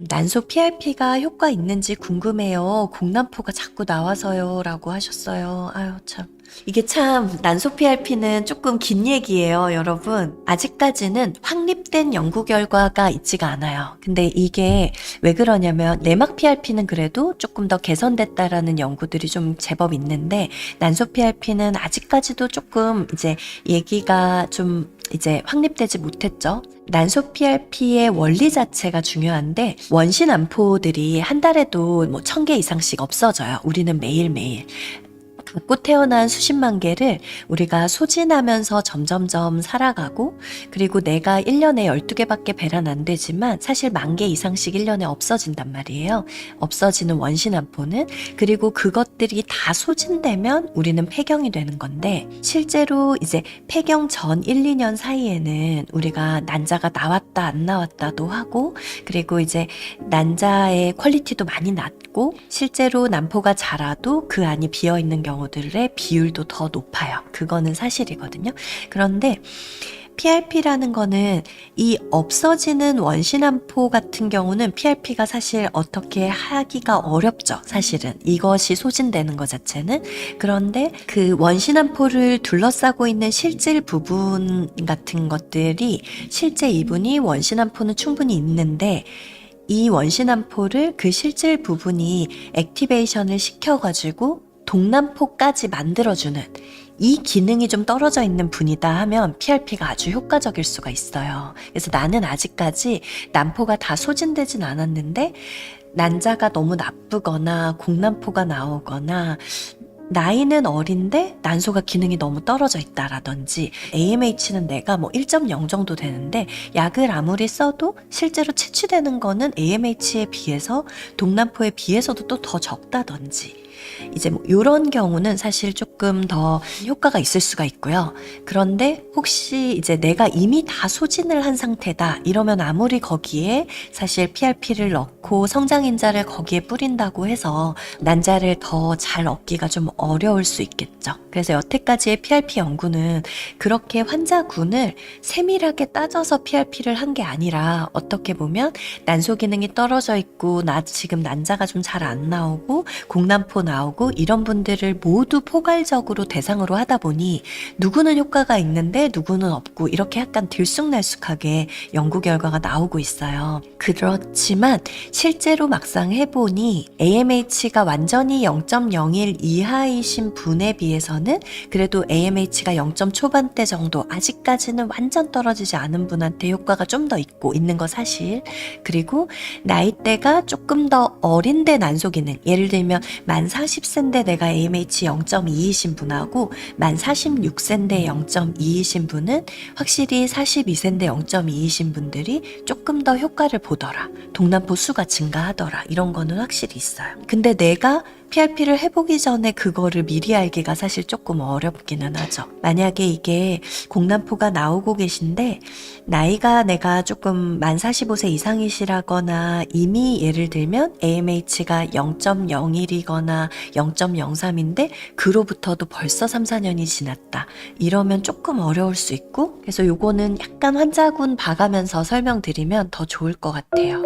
난소 PRP가 효과 있는지 궁금해요. 공남포가 자꾸 나와서요. 라고 하셨어요. 아유, 참. 이게 참, 난소 PRP는 조금 긴 얘기예요, 여러분. 아직까지는 확립된 연구 결과가 있지가 않아요. 근데 이게 왜 그러냐면, 내막 PRP는 그래도 조금 더 개선됐다라는 연구들이 좀 제법 있는데, 난소 PRP는 아직까지도 조금 이제 얘기가 좀 이제 확립되지 못했죠. 난소 PRP의 원리 자체가 중요한데 원심 암포들이 한 달에도 뭐 1000개 이상씩 없어져요. 우리는 매일매일. 갖고 태어난 수십만 개를 우리가 소진하면서 점점점 살아가고, 그리고 내가 1년에 12개밖에 배란 안 되지만 사실 10,000개 이상씩 1년에 없어진단 말이에요. 없어지는 원심암포는. 그리고 그것들이 다 소진되면 우리는 폐경이 되는 건데, 실제로 이제 폐경 전 1, 2년 사이에는 우리가 난자가 나왔다 안 나왔다도 하고, 그리고 이제 난자의 퀄리티도 많이 낮고, 실제로 난포가 자라도 그 안이 비어있는 경우들의 비율도 더 높아요. 그거는 사실이거든요. 그런데 PRP라는 거는 이 없어지는 원심암포 같은 경우는 PRP가 사실 어떻게 하기가 어렵죠. 사실은 이것이 소진되는 것 자체는. 그런데 그 원심암포를 둘러싸고 있는 실질 부분 같은 것들이, 실제 이분이 원심암포는 충분히 있는데 이 원심암포를 그 실질 부분이 액티베이션을 시켜가지고 동남포까지 만들어주는 이 기능이 좀 떨어져 있는 분이다 하면 PRP가 아주 효과적일 수가 있어요. 그래서 나는 아직까지 난포가 다 소진되진 않았는데 난자가 너무 나쁘거나 공난포가 나오거나 나이는 어린데 난소가 기능이 너무 떨어져 있다라든지, AMH는 내가 뭐 1.0 정도 되는데 약을 아무리 써도 실제로 채취되는 거는 AMH에 비해서 동남포에 비해서도 또 더 적다든지, 이제 뭐 이런 경우는 사실 조금 더 효과가 있을 수가 있고요. 그런데 혹시 이제 내가 이미 다 소진을 한 상태다 이러면 아무리 거기에 사실 PRP를 넣고 성장인자를 거기에 뿌린다고 해서 난자를 더 잘 얻기가 좀 어려울 수 있겠죠. 그래서 여태까지의 PRP 연구는 그렇게 환자군을 세밀하게 따져서 PRP를 한 게 아니라, 어떻게 보면 난소 기능이 떨어져 있고 나 지금 난자가 좀 잘 안 나오고 공난포 나오고 이런 분들을 모두 포괄적으로 대상으로 하다 보니 누구는 효과가 있는데 누구는 없고 이렇게 약간 들쑥날쑥하게 연구 결과가 나오고 있어요. 그렇지만 실제로 막상 해보니 AMH가 완전히 0.01 이하이신 분에 비해서는 그래도 AMH가 0점 초반대 정도, 아직까지는 완전 떨어지지 않은 분한테 효과가 좀 더 있고 있는 거 사실. 그리고 나이대가 조금 더 어린데 난소 기능, 예를 들면 만 40세인데 내가 AMH 0.2이신 분하고 만 46세인데 0.2이신 분은 확실히 42세인데 0.2이신 분들이 조금 더 효과를 보더라, 동남포 수가 증가하더라, 이런 거는 확실히 있어요. 근데 내가 PRP를 해보기 전에 그거를 미리 알기가 사실 조금 어렵기는 하죠. 만약에 이게 공남포가 나오고 계신데 나이가 내가 조금 만 45세 이상이시라거나, 이미 예를 들면 AMH가 0.01이거나 0.03인데 그로부터도 벌써 3, 4년이 지났다 이러면 조금 어려울 수 있고, 그래서 요거는 약간 환자군 봐가면서 설명드리면 더 좋을 것 같아요.